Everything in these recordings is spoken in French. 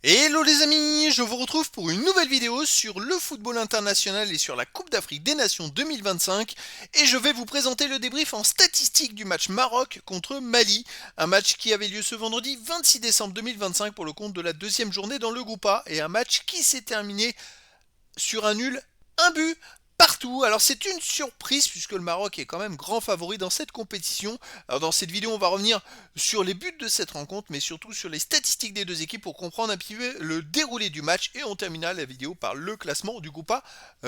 Hello les amis, je vous retrouve pour une nouvelle vidéo sur le football international et sur la Coupe d'Afrique des Nations 2025 et je vais vous présenter le débrief en statistique du match Maroc contre Mali, un match qui avait lieu ce vendredi 26 décembre 2025 pour le compte de la deuxième journée dans le groupe A et un match qui s'est terminé sur un nul, un but partout. Alors c'est une surprise puisque le Maroc est quand même grand favori dans cette compétition. Alors dans cette vidéo on va revenir sur les buts de cette rencontre mais surtout sur les statistiques des deux équipes pour comprendre un petit peu le déroulé du match et on terminera la vidéo par le classement du groupe A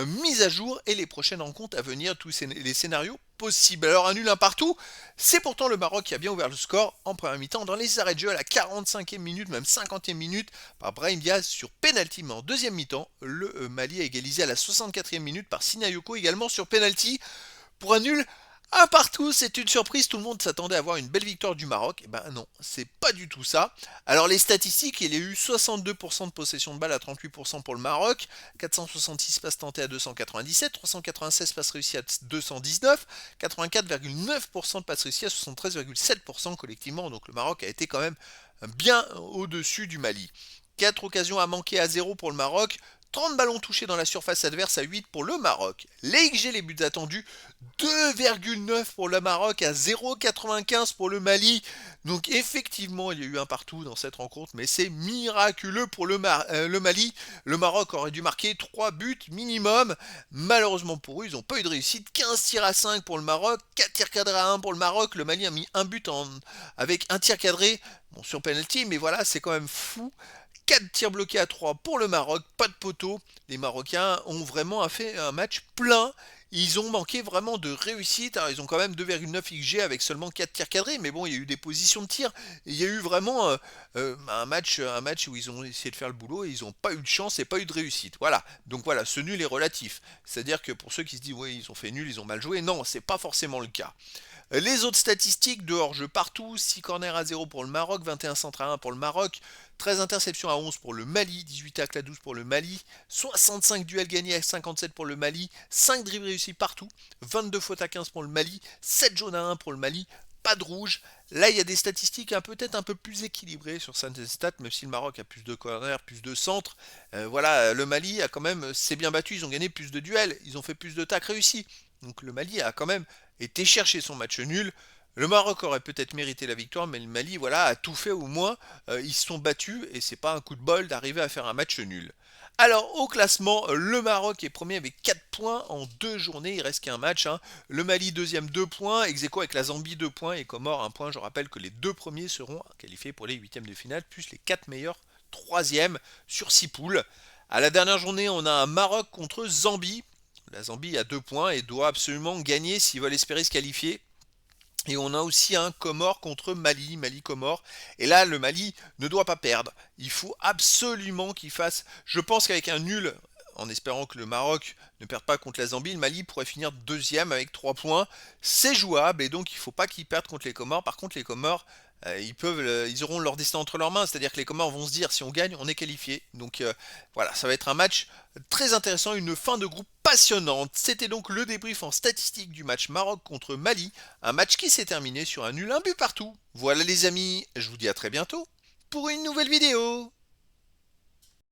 mis à jour et les prochaines rencontres à venir, tous les scénarios possibles. Alors un nul un partout, c'est pourtant le Maroc qui a bien ouvert le score en première mi-temps dans les arrêts de jeu à la 45e minute, même 50e minute par Brahim Diaz sur penalty, mais en deuxième mi-temps, le Mali a égalisé à la 64e minute par Sinayoko également sur penalty pour un nul un partout. C'est une surprise, tout le monde s'attendait à voir une belle victoire du Maroc. Et ben non, c'est pas du tout ça. Alors les statistiques, il y a eu 62% de possession de balle à 38% pour le Maroc, 466 passes tentées à 297, 396 passes réussies à 219, 84,9% de passes réussies à 73,7% collectivement. Donc le Maroc a été quand même bien au-dessus du Mali. 4 occasions à manquer à 0 pour le Maroc, 30 ballons touchés dans la surface adverse à 8 pour le Maroc. Les XG, les buts attendus, 2,9 pour le Maroc à 0,95 pour le Mali. Donc effectivement, il y a eu un partout dans cette rencontre, mais c'est miraculeux pour le Mali. Le Maroc aurait dû marquer 3 buts minimum. Malheureusement pour eux, ils n'ont pas eu de réussite. 15 tirs à 5 pour le Maroc, 4 tirs cadrés à 1 pour le Maroc. Le Mali a mis un but avec un tir cadré sur penalty, mais voilà, c'est quand même fou. 4 tirs bloqués à 3 pour le Maroc, pas de poteau. Les Marocains ont vraiment fait un match plein. Ils ont manqué vraiment de réussite. Alors, ils ont quand même 2,9 XG avec seulement 4 tirs cadrés. Mais bon, il y a eu des positions de tir. Il y a eu vraiment un match où ils ont essayé de faire le boulot et ils n'ont pas eu de chance et pas eu de réussite. Voilà. Donc voilà, ce nul est relatif. C'est-à-dire que pour ceux qui se disent, oui, ils ont fait nul, ils ont mal joué. Non, c'est pas forcément le cas. Les autres statistiques, de hors-jeu partout, 6 corners à 0 pour le Maroc, 21 centres à 1 pour le Maroc, 13 interceptions à 11 pour le Mali, 18 tacles à 12 pour le Mali, 65 duels gagnés à 57 pour le Mali, 5 dribbles réussis partout, 22 fautes à 15 pour le Mali, 7 jaunes à 1 pour le Mali, pas de rouge. Là, il y a des statistiques peut-être un peu plus équilibrées sur certaines stats, même si le Maroc a plus de corners, plus de centres. Voilà, le Mali a quand même, s'est bien battu, ils ont gagné plus de duels, ils ont fait plus de tacles réussis. Donc le Mali a quand même été chercher son match nul. Le Maroc aurait peut-être mérité la victoire, mais le Mali, voilà, a tout fait au moins. Ils se sont battus et c'est pas un coup de bol d'arriver à faire un match nul. Alors au classement, le Maroc est premier avec 4 points en 2 journées, il reste qu'un match. Le Mali deuxième 2 points, ex aequo avec la Zambie 2 points et Comore 1 point. Je rappelle que les deux premiers seront qualifiés pour les huitièmes de finale, plus les 4 meilleurs troisièmes sur 6 poules. À la dernière journée, on a un Maroc contre Zambie. La Zambie a 2 points et doit absolument gagner s'ils veulent espérer se qualifier. Et on a aussi un Comore contre Mali, Mali-Comore. Et là, le Mali ne doit pas perdre. Il faut absolument qu'il fasse. Je pense qu'avec un nul, en espérant que le Maroc ne perde pas contre la Zambie, le Mali pourrait finir deuxième avec 3 points. C'est jouable et donc il ne faut pas qu'ils perdent contre les Comores. Par contre, les Comores, ils auront leur destin entre leurs mains. C'est-à-dire que les Comores vont se dire si on gagne, on est qualifié. Donc voilà, ça va être un match très intéressant, une fin de groupe passionnante. C'était donc le débrief en statistique du match Maroc contre Mali, un match qui s'est terminé sur un nul un but partout. Voilà les amis, je vous dis à très bientôt pour une nouvelle vidéo.